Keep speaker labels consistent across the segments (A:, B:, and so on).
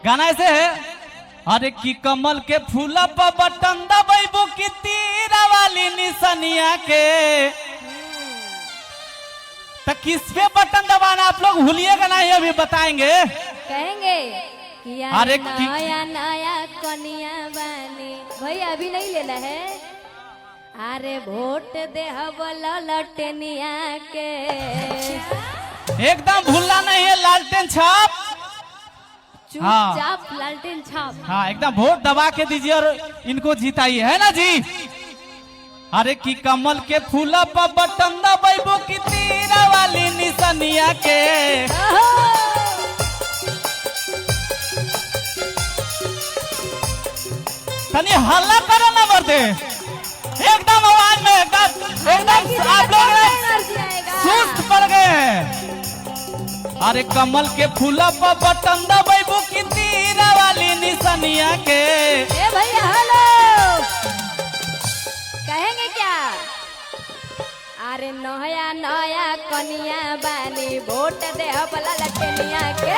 A: गाना ऐसे है, अरे की कमल के फूला पर बटन दबाइबो की तीरा वाली निशानिया के। तो किस पे बटन दबाना आप लोग भूलिएगा नहीं, अभी बताएंगे।
B: कहेंगे कि
A: अरे
B: नया नया कनिया बानी भैया अभी नहीं लेना है। अरे वोट दे लटनिया के।
A: एकदम भूलना नहीं है, लालटेन छाप।
B: चुपचाप लालटेन छाप।
A: हाँ एकदम वोट दबा के दीजिए और इनको जिताइए, है ना जी। अरे की कमल के फूला पर बटन दबाइबो की तीरा वाली निशानिया के। तनी हल्ला करो ना मर्दे, एकदम आवाज में, एकदम आप लोग सुस्त पड़ गए हैं। अरे कमल के फूला पर बटन दबाइबो की तीरा वाली निशानिया के।
B: ए भैया हेलो, कहेंगे क्या? अरे नया नया कनिया बानी वोट दे लटनिया के।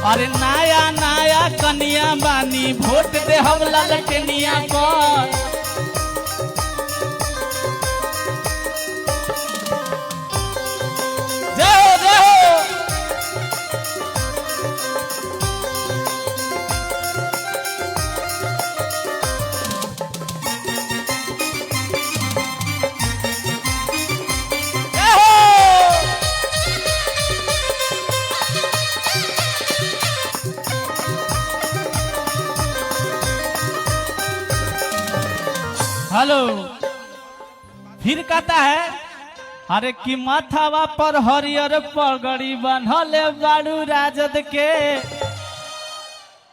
A: अरे नया नया कनिया बानी वोट दे हम ललटनिया पर। जय हो जय हो। जय हो। हेलो, फिर कहता है, अरे की माथावा पर हरियर पगड़ी बंधल बाड़ू राजद के,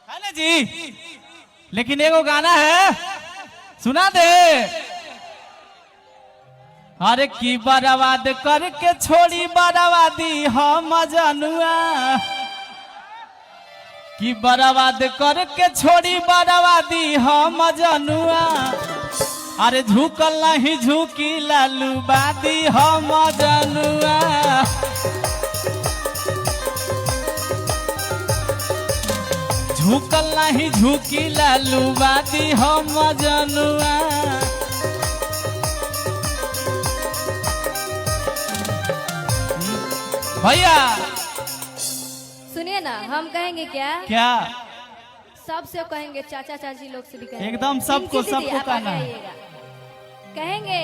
A: है ना जी। लेकिन एगो गाना है, सुना दे। अरे की बर्बाद करके छोड़ी बर्बादी हम जनुआ, की बर्बाद करके छोड़ी बर्बादी हम जनुआ। अरे झुकल नहीं झुकी लालू बादी हम जनुआ। झुकल नहीं झुकी लालू बादी हम जनुआ। भैया
B: सुनिए ना, हम कहेंगे क्या?
A: क्या
B: सबसे कहेंगे, चाचा चाची लोग से भी कहेंगे,
A: एकदम सबको
B: दीदी,
A: सबको
B: आप
A: कहना है।
B: आइएगा। कहेंगे